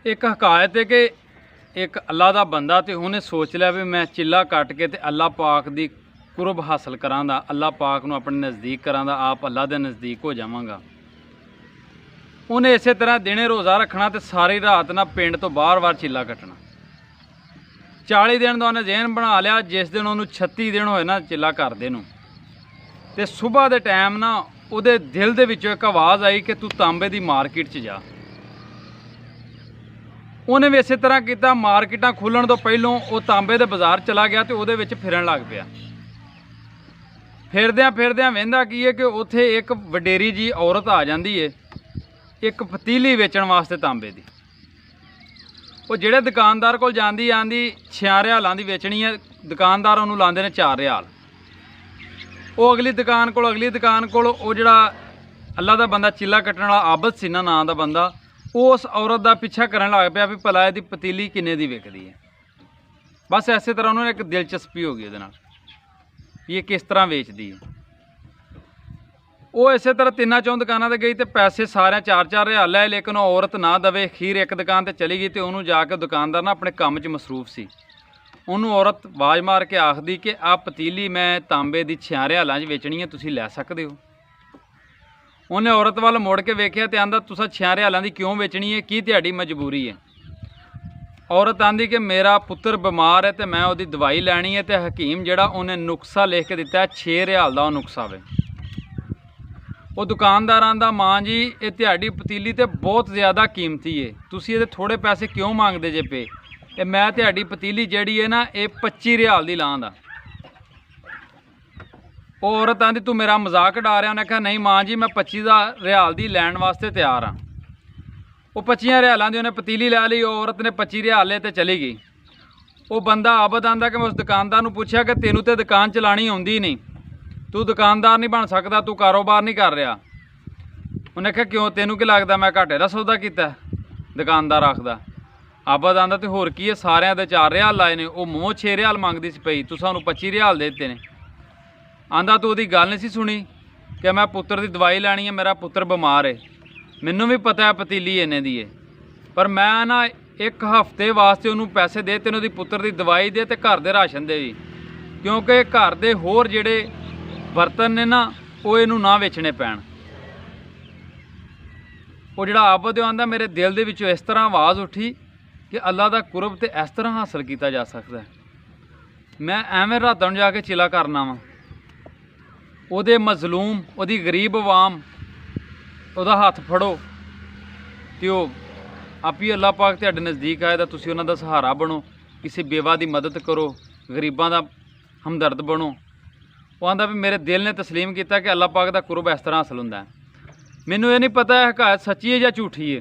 एक हकायत है कि एक अल्लाह का बंदा तो उन्हें सोच लिया भी मैं चिल्ला कट के ते अल्लाह पाक की कुरब हासिल करांदा, अल्लाह पाक नूं अपने नज़दीक करांदा, आप अल्लाह के नज़दीक हो जावांगा। उन्हें इस तरह दिने रोज़ा रखना तो सारी रात ना पिंड तो बार-बार चिल्ला कटना। 40 दिन का उन्हें जहन बना लिया, जिस दिन उन्होंने 36 दिन होए ना चिल्ला करदे नूं ते सुबह के टाइम ना उहदे दिल दे विचों एक आवाज़ आई कि तू तांबे की मार्केट च जा। उन्हें भी इस तरह किया, मार्केटां खुलण तो पहलों वो तांबे के बाज़ार चला गया तो उहदे विच फिरन लग पिया। फिरद्या फिरद्या वेंदा की है कि उत्थे एक वडेरी जी औरत आ जाती है, एक पतीली वेचण वास्ते तांबे की। वो जिहड़े दुकानदार कोल जांदी आंदी 6 रियालां दी वेचनी है, दुकानदार उन्होंने लांदे ने 4 रियाल। वो अगली दुकान कोल वो जिहड़ा अल्लाह का बंदा चिल्ला कट्टण वाला आबद सी ना नां दा बंदा, उस औरत का पीछा करन लग पिया भी भला इहदी पतीली किन्ने दी विकदी है। बस इस तरह उन्होंने एक दिलचस्पी हो गई उहदे नाल ये किस तरह वेचदी है। वो इस तरह 3-4 दुकानों पर गई तो पैसे सारे 4-4 रियाल ले, लेकिन वो औरत ना दवे। खीर एक दुकान पर चली गई तो उन्होंने जाके दुकानदार ना अपने काम च मसरूफ सी, उन्होंने औरत आवाज़ मार के आखदी कि आ पतीली मैं तांबे की 6 रियालां च वेचनी है, तुसीं लै सकदे हो। उन्हें औरत वाल मुड़ के वेख्या तो आंदा तुसां 6 रियालां दी क्यों वेचनी है, की तुहाडी मजबूरी है। औरत आंदी कि मेरा पुत्र बीमार है तो मैं उसकी दवाई लैनी है, तो हकीम जिहड़ा उन्हें नुस्खा लिख के दिता है 6 रियाल का नुस्खा वे। वो दुकानदार आंदा माँ जी ये तुहाडी पतीली तो बहुत ज़्यादा कीमती है, तुसीं इहदे थोड़े पैसे क्यों मंगदे जे पे, ये मैं तुहाडी पतीली जिहड़ी है ना ये 25 रियाल की लां दा। वो औरत आंदी तू मेरा मजाक उड़ा रहा। उन्हें कहा नहीं माँ जी मैं 25 रियाल की लैन वास्ते तैयार हाँ। वो 25 रियालों की उन्हें पतीली लै ली, औरत ने 25 रियाल ले तो चली गई। वो बंदा आबद आंदा कि मैं उस दुकानदार नूं पुछया कि तेनू तो दुकान चलानी आउंदी नहीं, तू दुकानदार नहीं बन सकता, तू कारोबार नहीं कर रहा। उन्हें कहा क्यों तेनू की लगता मैं घाटे का सौदा किया। दुकानदार आखदा आबद आंदा तो होर की है, सारिਆਂ ਦੇ 4 रियाल लाए ने, वो मूँह 6 रियाल मंगदी सी पई, तू सानू 25 रियाल दे दिते ने। आंदा तू उसकी गल नहीं सी सुनी कि मैं पुत्र की दवाई लैनी है, मेरा पुत्र बीमार है, मैनू भी पता है पतीली इन्ने दी है, पर मैं ना एक हफ्ते वास्ते उन्होंने पैसे दे तेन उसकी पुत्र की दवाई दे तो घर के राशन दे भी, क्योंकि घर के होर जिहड़े बर्तन ने ना वो इनू ना वेचने पैण। वो जिहड़ा आबद आंदा मेरे दिल दे विचों इस तरह आवाज़ उठी कि अल्लाह का कुरब तो इस तरह हासिल किया जा सकता है। मैं एवें रातां नूं जाके चिला करना वा, ਉਹਦੇ मजलूम ਉਹਦੀ गरीब आवाम ਉਹਦਾ हथ फड़ो तो आप ही अल्लाह पाक तुहाडे नज़दीक आए तो तुसीं उन्हां दा सहारा बनो, किसी बेवा की मदद करो, गरीबां दा हमदर्द बनो। वो आंदा भी मेरे दिल ने तस्लीम किया कि अल्लाह पाक दा कुरब इस तरह हासिल हुंदा है। मैनूं ये नहीं पता है हकायत सच्ची है या झूठी है,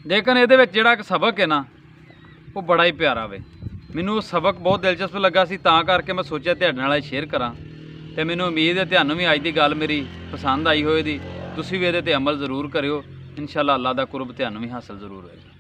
लेकिन ये जिहड़ा एक सबक है ना वो बड़ा ही प्यारा वे। मैनूं सबक बहुत दिलचस्प लगा सी, तां करके मैं सोचा तुहाडे नाल शेयर करा। तो मैनूं उम्मीद है तुहानूं भी अज की गल मेरी पसंद आई होएगी, तुसीं भी इहदे ते अमल जरूर करियो। इंशाअल्लाह अल्लाह दा कुरब तुहानूं भी हासिल जरूर होएगा।